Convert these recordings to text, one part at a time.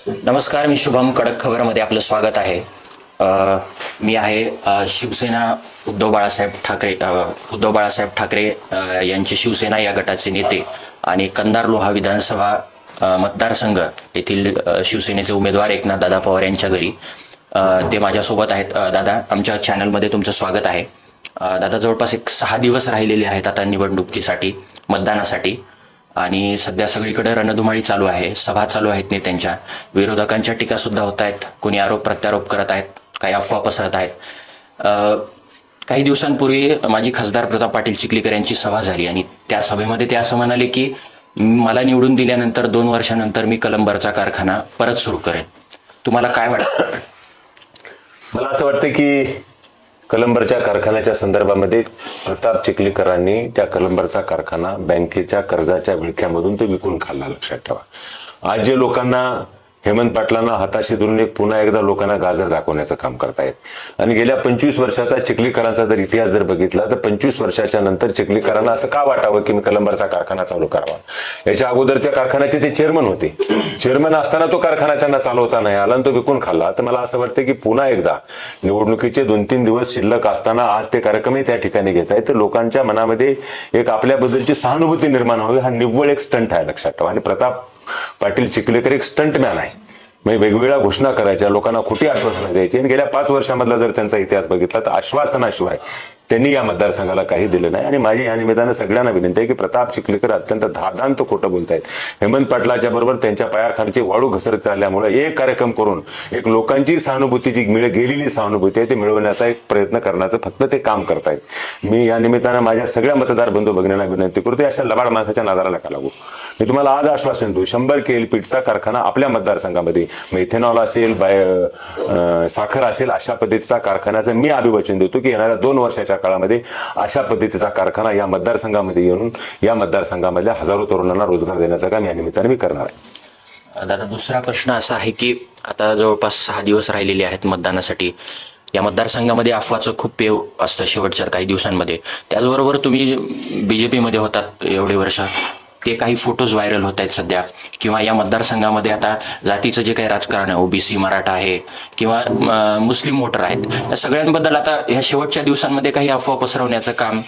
नमस्कार, मी शुभम. कडक खबरमध्ये आपलं स्वागत आहे. मी आहे शिवसेना उद्धव बाळासाहेब ठाकरे यांचे शिवसेना या गटाचे नेते आणि कंधार लोहा विधानसभा मतदारसंघ येथील शिवसेनेचे उमेदवार एकनाथ दादा पवार यांच्या घरी ते माझ्यासोबत आहेत. दादा, आमच्या चॅनलमध्ये तुमचं स्वागत आहे. दादा, जवळपास 6 दिवस राहिलेले आहेत आता निवडणुकीसाठी, मतदानासाठी, आणि सध्या सगळीकडे रणधुमाळी चालू आहे. सभा चालू आहेत नेत्यांच्या, विरोधकांच्या टीका सुद्धा होत आहेत. कोणी आरोप प्रत्यारोप करत आहेत, काही अफवा पसरत आहेत. काही दिवसांपूर्वी माजी खासदार प्रताप पाटील चिखलीकर यांची सभा झाली आणि त्या सभेमध्ये ते असं म्हणाले की मला निवडून दिल्यानंतर 2 वर्षानंतर मी कलंबरचा कारखाना परत सुरू करेन. तुम्हाला काय वाटतं? मला असं वाटतं की कलंबरच्या कारखान्याच्या संदर्भामध्ये प्रताप चिखलीकरांनी त्या कलंबरचा कारखाना बँकेच्या कर्जाच्या विळख्यामधून ते विकून खाल्ला. लक्षात ठेवा. आज जे लोकांना हेमंत पाटलांना हाताशी धरून पुन्हा एकदा लोकांना गाजर दाखवण्याचं काम करतायत आणि गेल्या 25 वर्षाचा चिखलीकरांचा जर इतिहास जर बघितला तर 25 वर्षाच्या नंतर चिखलीकरांना असं का वाटावं की मी कलंबरचा कारखाना चालू करावा. याच्या अगोदर त्या कारखान्याचे ते चेअरमन होते. चेअरमन असताना तो कारखाना त्यांना चालवता नाही आला आणि तो विकून खाल्ला. तर मला असं वाटतं की पुन्हा एकदा निवडणुकीचे 2-3 दिवस शिल्लक असताना आज ते कार्यक्रमही त्या ठिकाणी घेत आहेत. तर लोकांच्या मनामध्ये एक आपल्याबद्दलची सहानुभूती निर्माण व्हावी, हा निव्वळ एक स्टंट आहे. लक्षात ठेवा. आणि प्रताप पाटील चिखलीकर एक स्टंटमॅन आहे. म्हणजे वेगवेगळ्या घोषणा करायच्या, लोकांना खोटी आश्वासनं द्यायची आणि गेल्या 5 वर्षामधला जर त्यांचा इतिहास बघितला तर आश्वासनाशिवाय त्यांनी या मतदारसंघाला काही दिलं नाही. आणि माझी या निमित्तानं सगळ्यांना विनंती आहे की प्रताप चिखलीकर अत्यंत धादांत खोटं बोलतायत. हेमंत पाटलाच्या बरोबर त्यांच्या पायाखालची वाळू घसरत चालल्यामुळे एक कार्यक्रम करून एक लोकांची सहानुभूती जी गेलेली सहानुभूती आहे ते मिळवण्याचा एक प्रयत्न करण्याचं फक्त ते काम करतायत. मी या निमित्तानं माझ्या सगळ्या मतदार बंधू भगिनींना विनंती करतो, अशा लबाड माणसाच्या नादाला नका लागू. मी तुम्हाला आज आश्वासन देऊ, 100 KLPचा कारखाना आपल्या मतदारसंघामध्ये इथेनॉल असेल, साखर असेल, अशा पद्धतीचा कारखान्याचं मी अभिवचन देतो की येणाऱ्या 2 वर्षाच्या काळामध्ये अशा पद्धतीचा कारखाना या मतदारसंघामध्ये येऊन या मतदारसंघामधल्या हजारो तरुणांना रोजगार देण्याचं काम या निमित्ताने मी करणार आहे. दादा, दुसरा प्रश्न असा आहे की आता जवळपास 6 दिवस राहिलेले आहेत मतदानासाठी. या मतदारसंघामध्ये अफवाचं खूप पेव असतं शेवटच्या काही दिवसांमध्ये. त्याचबरोबर तुम्ही BJP मध्ये होतात एवढे वर्ष, ते काही फोटोज व्हायरल होत आहेत सध्या. किंवा या मतदारसंघामध्ये आता जातीचं जे काही राजकारण आहे, OBC मराठा आहे किंवा मुस्लिम वोटर आहेत, या सगळ्यांबद्दल आता ह्या शेवटच्या दिवसांमध्ये काही अफवा पसरवण्याचं काम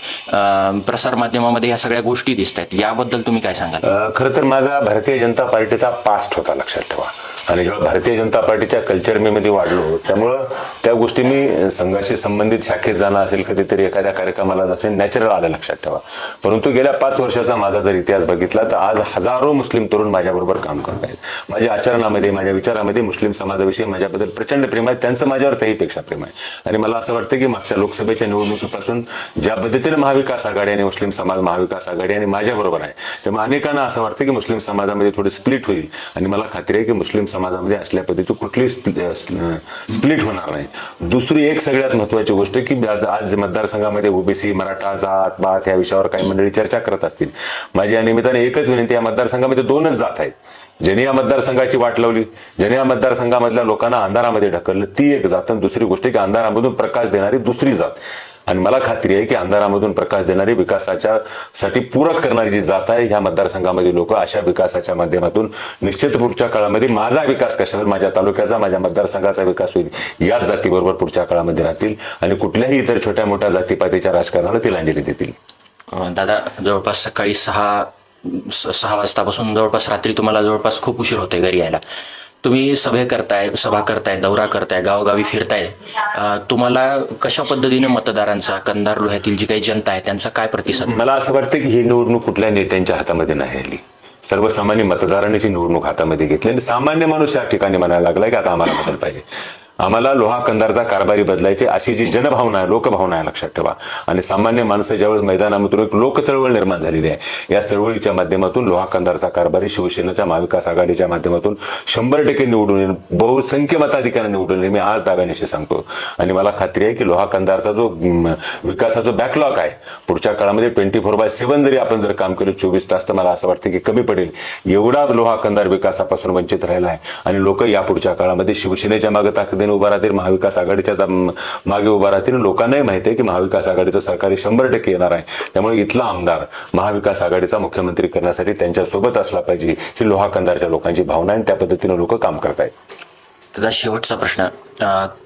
प्रसार माध्यमामध्ये ह्या सगळ्या गोष्टी दिसत आहेत. याबद्दल तुम्ही काय सांगाल? खरं तर माझा भारतीय जनता पार्टीचा पास्ट होता. लक्षात ठेवा. आणि जेव्हा भारतीय जनता पार्टीच्या कल्चर मध्ये वाढलो त्यामुळं त्या गोष्टी मी संघाशी संबंधित शाखेत जाणं असेल, कधीतरी एखाद्या कार्यक्रमाला असेल, नॅचरल आलं. लक्षात ठेवा. परंतु गेल्या 5 वर्षाचा माझा जर इतिहास बघितला तर आज हजारो मुस्लिम तरुण माझ्याबरोबर काम करत आहेत. माझ्या आचरणामध्ये, माझ्या विचारामध्ये मुस्लिम समाजाविषयी माझ्याबद्दल प्रचंड प्रेम आहे. त्यांचं माझ्यावर त्याहीपेक्षा प्रेम आहे. आणि मला असं वाटतं की मागच्या लोकसभेच्या निवडणुकीपासून ज्या पद्धतीने महाविकास आघाडी आणि मुस्लिम समाज महाविकास आघाडी आणि माझ्याबरोबर आहे, त्यामुळे अनेकांना असं वाटतं की मुस्लिम समाजामध्ये थोडी स्प्लिट होईल. आणि मला खात्री आहे की मुस्लिम समाजामध्ये असल्या पद्धतीची कुठलीही स्प्लिट होणार नाही. दुसरी एक सगळ्यात महत्वाची गोष्ट की आज मतदारसंघामध्ये OBC मराठा जात बात या विषयावर काही मंडळी चर्चा करत असतील. माझी या निमित्ताने एकच विनंती, या मतदारसंघामध्ये 2च जात आहेत. ज्यांनी या मतदारसंघाची वाट लावली, ज्यांनी या मतदारसंघामधल्या लोकांना अंधारामध्ये ढकललं, ती एक जात. आणि दुसरी गोष्ट की अंधारामधून प्रकाश देणारी दुसरी जात. आणि मला खात्री आहे की अंधारामधून प्रकाश देणारी, विकासाच्या साठी पूरक करणारी जी जात आहे, ह्या मतदारसंघामध्ये लोक अशा विकासाच्या माध्यमातून निश्चित पुढच्या काळामध्ये माझा विकास कशावर, माझ्या तालुक्याचा, माझ्या मतदारसंघाचा विकास होईल, याच जातीबरोबर पुढच्या काळामध्ये राहतील आणि कुठल्याही इतर छोट्या मोठ्या जातीपातीच्या राजकारणाला तिलांजली देतील. दादा, जवळपास सकाळी 6 वाजतापासून जवळपास रात्री तुम्हाला जवळपास खूप उशीर होतोय घरी यायला. तुम्ही सभा करताय, दौरा करताय, गावोगावी फिरताय. तुम्हाला कशा पद्धतीने मतदारांचा, कंधार लोह्यातील जी काही जनता आहे त्यांचा काय प्रतिसाद? मला असं वाटतं की ही निवडणूक कुठल्या नेत्यांच्या हातामध्ये नाही आली. सर्वसामान्य मतदारांनी ची निवडणूक हातामध्ये घेतली आणि सामान्य माणूस या ठिकाणी म्हणायला लागलाय की आता आम्हाला बदल पाहिजे, आम्हाला लोहा कंधारचा कारभारी बदलायचे, अशी जी जनभावना आहे, लोकभावना आहे. लक्षात ठेवा. आणि सामान्य माणसं ज्यावेळेस मैदानामधून एक लोक चळवळ निर्माण झालेली आहे, या चळवळीच्या माध्यमातून लोहा कंधारचा कारभारी शिवसेनेच्या महाविकास आघाडीच्या माध्यमातून 100% निवडून येईल, बहुसंख्य मताधिकाऱ्यांनी निवडून येईल, मी आज दाव्यानिशी सांगतो. आणि मला खात्री आहे की लोहा कंधारचा जो विकासाचा बॅकलॉग आहे, पुढच्या काळामध्ये 24/7 जरी आपण जर काम केलं 24 तास, तर मला असं वाटतं की कमी पडेल. एवढा लोहा कंधार विकासापासून वंचित राहिला आहे आणि लोक या पुढच्या काळामध्ये शिवसेनेच्या मागे ताकदीने शिवसेना उभा राहतील, महाविकास आघाडीच्या मागे उभा राहतील. लोकांनाही माहिती आहे की महाविकास आघाडीचं सरकार 100% येणार आहे. त्यामुळे इथला आमदार महाविकास आघाडीचा मुख्यमंत्री करण्यासाठी त्यांच्या सोबत असला पाहिजे ही लोहा कंधारच्या लोकांची भावना आहे. त्या पद्धतीने लोक काम करतायत. त्याचा शेवटचा प्रश्न,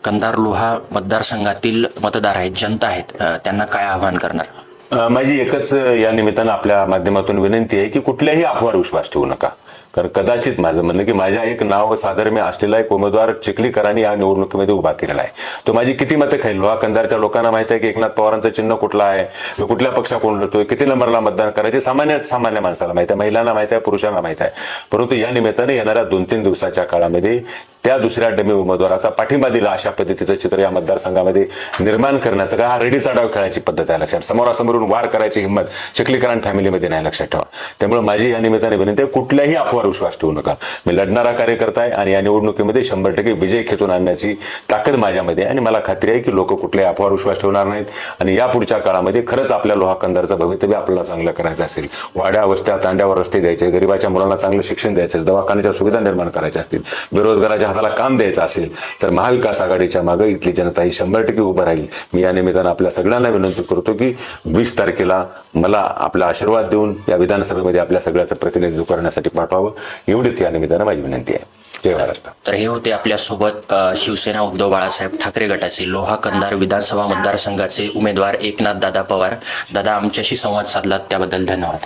कंधार लोहा मतदारसंघातील मतदार आहेत, जनता आहेत, त्यांना काय आवाहन करणार? माझी एकच या निमित्तानं आपल्या माध्यमातून विनंती आहे की कुठल्याही अफवावर विश्वास ठेवू नका. कारण कदाचित माझं म्हणणं की माझ्या एक नाव साधर्म्य असलेला एक उमेदवार चिखलीकरांनी या निवडणुकीमध्ये उभा केलेला आहे. तो माझी किती मतं खाईल? लोहा कंधारच्या लोकांना माहिती आहे की एकनाथ पवारांचं चिन्ह कुठलं आहे, मी कुठल्या पक्षाकडून लढतोय, किती नंबरला मतदान करायचे सामान्य माणसाला माहिती आहे, महिलांना माहिती आहे, पुरुषांना माहिती आहे. परंतु या निमित्ताने येणाऱ्या 2-3 दिवसाच्या काळामध्ये त्या दुसऱ्या डमी उमेदवाराचा पाठिंबा दिला अशा पद्धतीचं चित्र या मतदारसंघामध्ये निर्माण करण्याचं का हा रेडीचा डाव खेळायची पद्धत आहे. लक्षात, समोरासमोरून वार करायची हिंमत चिखलीकरांन फॅमिलीमध्ये नाही, लक्षात ठेवा. त्यामुळे माझी या निमित्ताने विनंती आहे, कुठल्याही अफवावर विश्वास ठेवू नका. मी लढणारा कार्यकर्ता आहे आणि या निवडणुकीमध्ये 100% विजय खेचून आणण्याची ताकद माझ्यामध्ये आहे आणि मला खात्री आहे की लोक कुठल्याही अफवावर विश्वास ठेवणार नाहीत. आणि या पुढच्या काळामध्ये खरंच आपल्या लोहा कंधारचं भवितव्य आपल्याला चांगलं करायचं असेल, वाड्या वस्त्या तांड्यावर रस्ते द्यायचे, गरिबाच्या मुलांना चांगलं शिक्षण द्यायचं, दवाखान्याच्या सुविधा निर्माण करायच्या असतील, बेरोजगाराच्या हाताला काम द्यायचं असेल तर महाविकास आघाडीच्या मागे इथली जनता ही 100% उभं राहील. मी या निमित्तानं आपल्या सगळ्यांना विनंती करतो की 20 तारखेला मला आपला आशीर्वाद देऊन या विधानसभेमध्ये आपल्या सगळ्याचं प्रतिनिधित्व करण्यासाठी पाठवावं, एवढीच या निमित्तानं माझी विनंती आहे. जय महाराष्ट्र. तर हे होते आपल्यासोबत शिवसेना उद्धव बाळासाहेब ठाकरे गटाचे लोहा कंधार विधानसभा मतदारसंघाचे उमेदवार एकनाथ दादा पवार. दादा, आमच्याशी संवाद साधलात त्याबद्दल धन्यवाद.